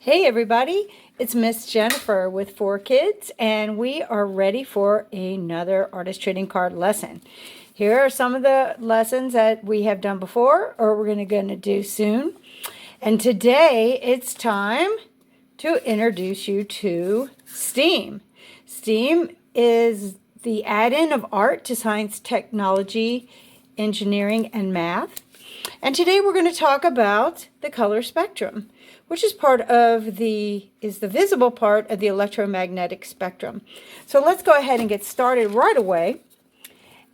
Hey everybody, it's Miss Jennifer with 4 Kids, and we are ready for another artist trading card lesson. Here are some of the lessons that we have done before or we're going to do soon. And today it's time to introduce you to STEAM. STEAM is the add-in of art to science, technology, engineering, and math. And today we're going to talk about the color spectrum, which is the visible part of the electromagnetic spectrum. So let's go ahead and get started right away.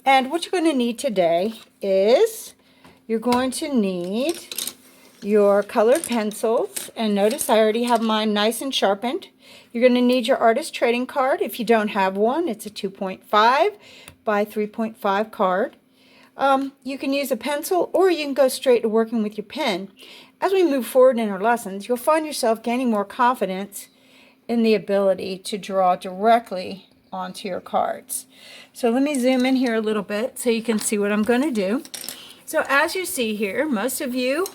And what you're going to need today is you're going to need your colored pencils. And notice I already have mine nice and sharpened. You're going to need your artist trading card. If you don't have one, it's a 2.5 by 3.5 card. You can use a pencil or you can go straight to working with your pen. As we move forward in our lessons, you'll find yourself gaining more confidence in the ability to draw directly onto your cards. So let me zoom in here a little bit so you can see what I'm going to do. So as you see here, most of you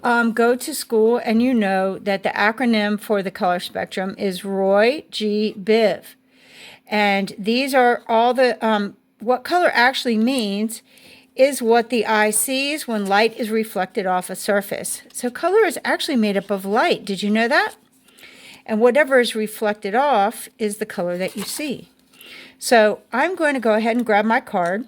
go to school and you know that the acronym for the color spectrum is Roy G. Biv. And these are all the, what color actually means is what the eye sees when light is reflected off a surface. So color is actually made up of light. Did you know that? And whatever is reflected off is the color that you see. So I'm going to go ahead and grab my card.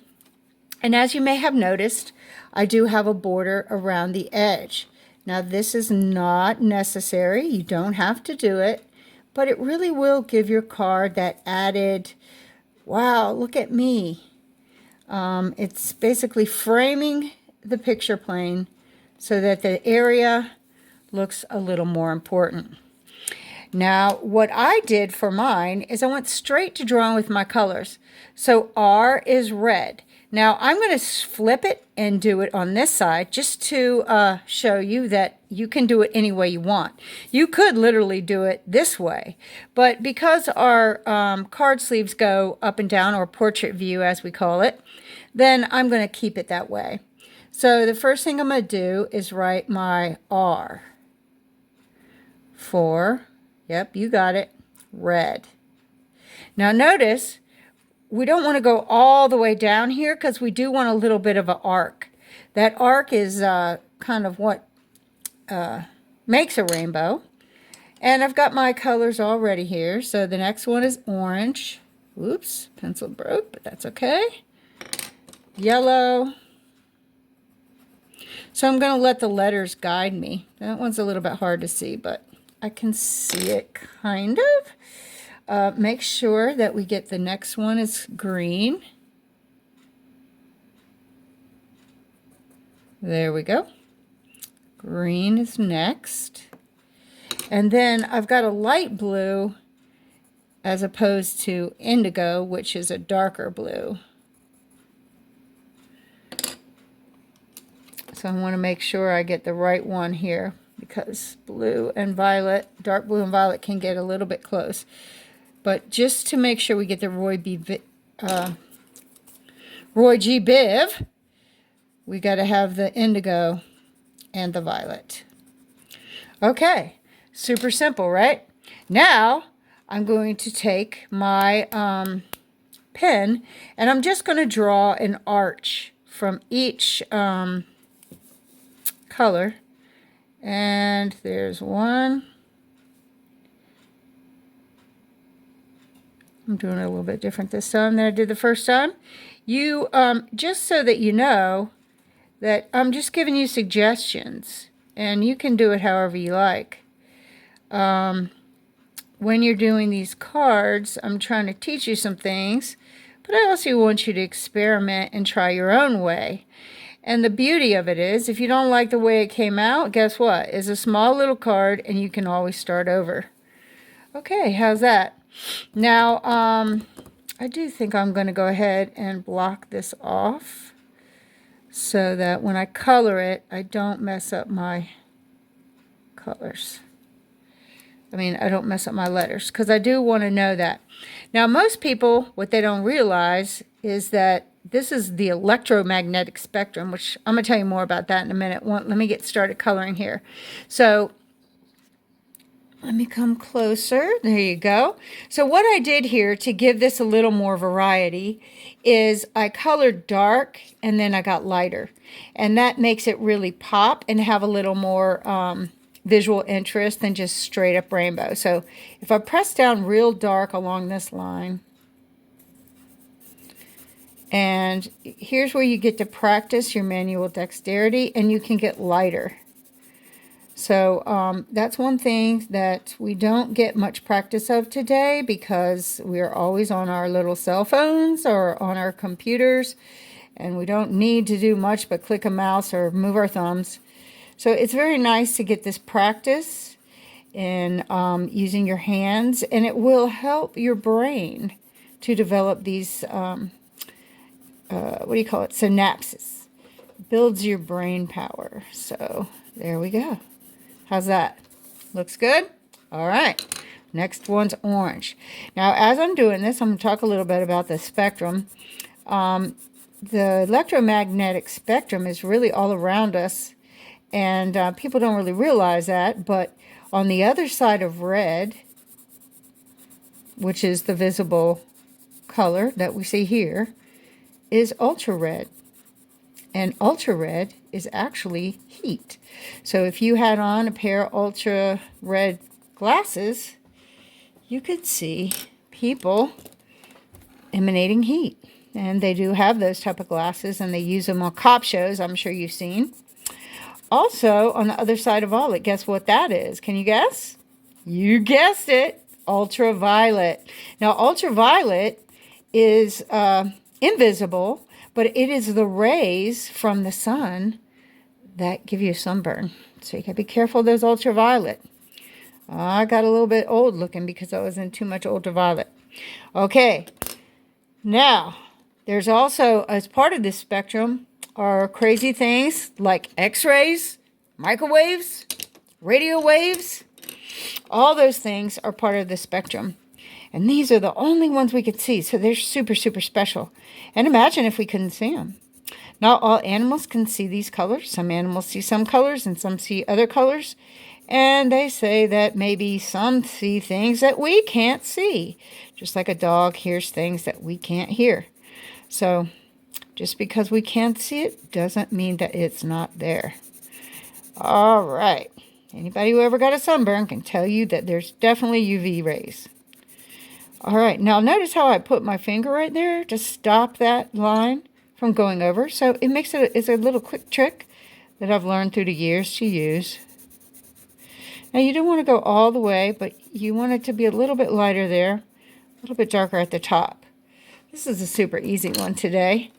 And as you may have noticed, I do have a border around the edge. Now this is not necessary. You don't have to do it. But it really will give your card that added, wow, look at me. It's basically framing the picture plane so that the area looks a little more important. Now, what I did for mine is I went straight to drawing with my colors. So R is red. Now, I'm going to flip it and do it on this side just to show you that you can do it any way you want. You could literally do it this way, but because our card sleeves go up and down, or portrait view as we call it, then I'm going to keep it that way. So the first thing I'm going to do is write my R for, yep, you got it, red. Now notice, we don't want to go all the way down here because we do want a little bit of an arc. That arc is kind of what makes a rainbow. And I've got my colors already here. So the next one is orange. Oops, pencil broke, but that's okay. Yellow. So I'm going to let the letters guide me. That one's a little bit hard to see, but I can see it kind of. Make sure that we get the next one is green. There we go. Green is next. And then I've got a light blue as opposed to indigo, which is a darker blue. So I want to make sure I get the right one here because blue and violet, dark blue and violet can get a little bit close. But just to make sure we get the Roy G. Biv, we got to have the indigo and the violet. Okay, super simple, right? Now I'm going to take my pen and I'm just going to draw an arch from each color. And there's one. I'm doing it a little bit different this time than I did the first time. You, just so that you know that I'm just giving you suggestions, and you can do it however you like. When you're doing these cards, I'm trying to teach you some things, but I also want you to experiment and try your own way. And the beauty of it is, if you don't like the way it came out, guess what? It's a small little card, and you can always start over. Okay, how's that? Now, I do think I'm going to go ahead and block this off so that when I color it, I don't mess up my colors. I don't mess up my letters because I do want to know that. Now, most people, what they don't realize is that this is the electromagnetic spectrum, which I'm going to tell you more about that in a minute. Let me get started coloring here. So Let me come closer. There you go. So what I did here to give this a little more variety is I colored dark and then I got lighter. And that makes it really pop and have a little more visual interest than just straight up rainbow. So if I press down real dark along this line, and here's where you get to practice your manual dexterity, and you can get lighter. So that's one thing that we don't get much practice of today because we're always on our little cell phones or on our computers, and we don't need to do much but click a mouse or move our thumbs. So it's very nice to get this practice in using your hands, and it will help your brain to develop these, what do you call it, synapses. Builds your brain power. So there we go. How's that? Looks good? All right. Next one's orange. Now, as I'm doing this, I'm going to talk a little bit about the spectrum. The electromagnetic spectrum is really all around us, and people don't really realize that, but on the other side of red, which is the visible color that we see here, is ultra-red. And ultra-red is actually heat. So if you had on a pair of ultra-red glasses, you could see people emanating heat. And they do have those type of glasses, and they use them on cop shows, I'm sure you've seen. Also, on the other side of violet, guess what that is? Can you guess? You guessed it, ultraviolet. Now, ultraviolet is invisible, but it is the rays from the sun that give you sunburn. So you got to be careful of those ultraviolet. I got a little bit old looking because I was in too much ultraviolet. Okay, now there's also, as part of this spectrum, are crazy things like X-rays, microwaves, radio waves. All those things are part of the spectrum. And these are the only ones we could see, so they're super, super special. And imagine if we couldn't see them. Not all animals can see these colors. Some animals see some colors and some see other colors. And they say that maybe some see things that we can't see. Just like a dog hears things that we can't hear. So just because we can't see it doesn't mean that it's not there. All right. Anybody who ever got a sunburn can tell you that there's definitely UV rays. All right. Now notice how I put my finger right there to stop that line from going over. So it makes it's a little quick trick that I've learned through the years to use. Now you don't want to go all the way, but you want it to be a little bit lighter there, a little bit darker at the top. This is a super easy one today.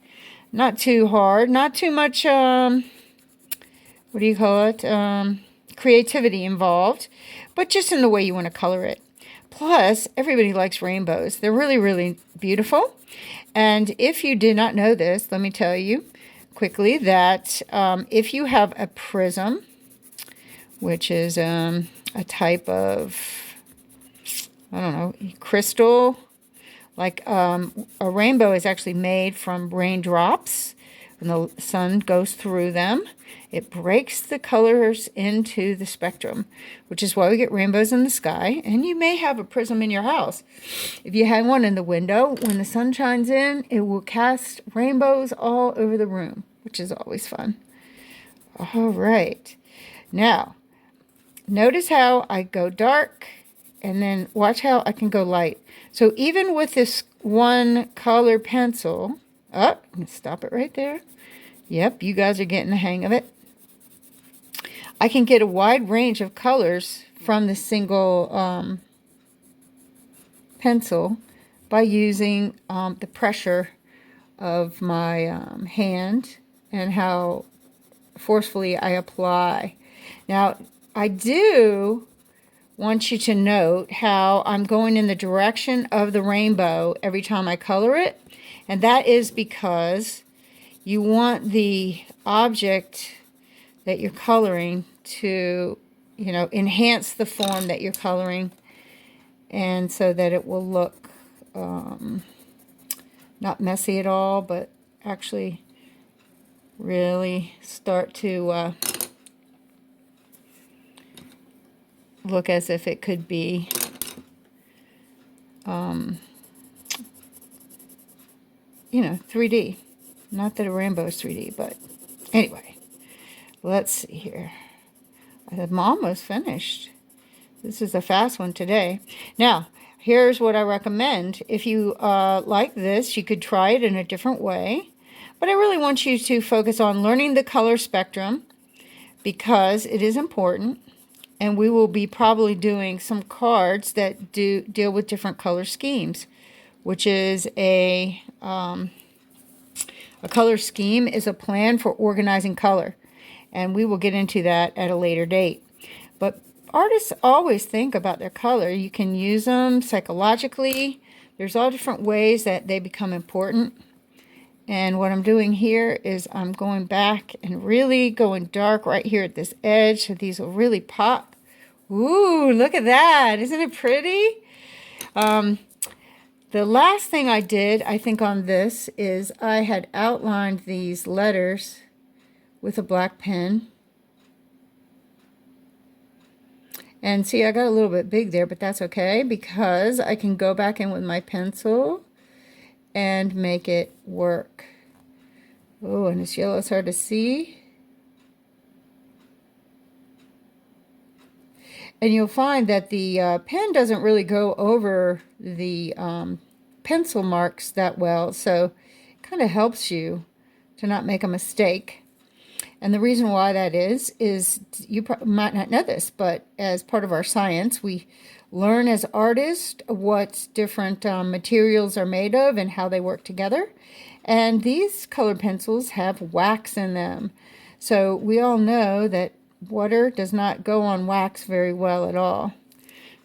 Not too hard, not too much, what do you call it, creativity involved, but just in the way you want to color it. Plus, everybody likes rainbows. They're really, really beautiful. And if you did not know this, let me tell you quickly that if you have a prism, which is a type of, I don't know, crystal, like a rainbow is actually made from raindrops. When the sun goes through them, it breaks the colors into the spectrum, which is why we get rainbows in the sky. And you may have a prism in your house. If you hang one in the window, when the sun shines in, it will cast rainbows all over the room, which is always fun. All right. Now, notice how I go dark, and then watch how I can go light. So even with this one color pencil, I'm going to stop it right there. Yep, you guys are getting the hang of it. I can get a wide range of colors from the single pencil by using the pressure of my hand and how forcefully I apply. Now, I do want you to note how I'm going in the direction of the rainbow every time I color it. And that is because you want the object that you're coloring to, enhance the form that you're coloring, and so that it will look not messy at all, but actually really start to look as if it could be you know, 3D. Not that a rainbow is 3D, but anyway, let's see here. I'm almost finished. This is a fast one today. Now, here's what I recommend. If you like this, you could try it in a different way. But I really want you to focus on learning the color spectrum because it is important. And we will be probably doing some cards that deal with different color schemes, which is a color scheme is a plan for organizing color. And we will get into that at a later date. But artists always think about their color. You can use them psychologically. There's all different ways that they become important. And what I'm doing here is I'm going back and really going dark right here at this edge. So these will really pop. Ooh, look at that. Isn't it pretty? The last thing I did, I think, on this is I had outlined these letters with a black pen. And see, I got a little bit big there, but that's okay because I can go back in with my pencil and make it work. Oh, and this yellow is hard to see. And you'll find that the pen doesn't really go over the pencil marks that well, so it kind of helps you to not make a mistake. And the reason why that is you might not know this, but as part of our science, we learn as artists what different materials are made of and how they work together. And these colored pencils have wax in them. So we all know that water does not go on wax very well at all.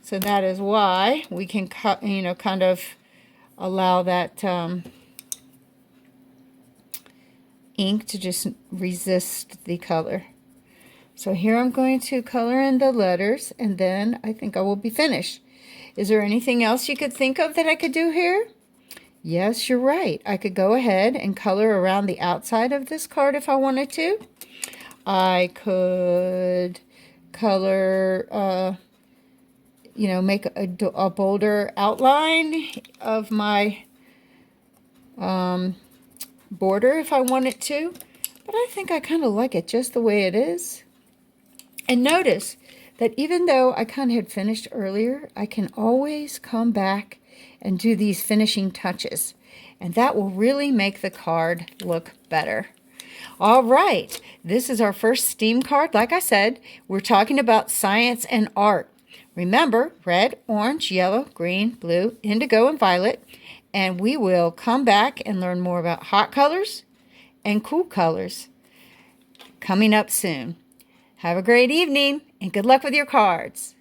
So that is why we can kind of allow that ink to just resist the color. So here I'm going to color in the letters, and then I think I will be finished. Is there anything else you could think of that I could do here? Yes, you're right. I could go ahead and color around the outside of this card if I wanted to. I could color, make a bolder outline of my border if I wanted to. But I think I kind of like it just the way it is. And notice that even though I kind of had finished earlier, I can always come back and do these finishing touches. And that will really make the card look better. All right, this is our first STEAM card. Like I said, we're talking about science and art. Remember, red, orange, yellow, green, blue, indigo, and violet. And we will come back and learn more about hot colors and cool colors coming up soon. Have a great evening and good luck with your cards.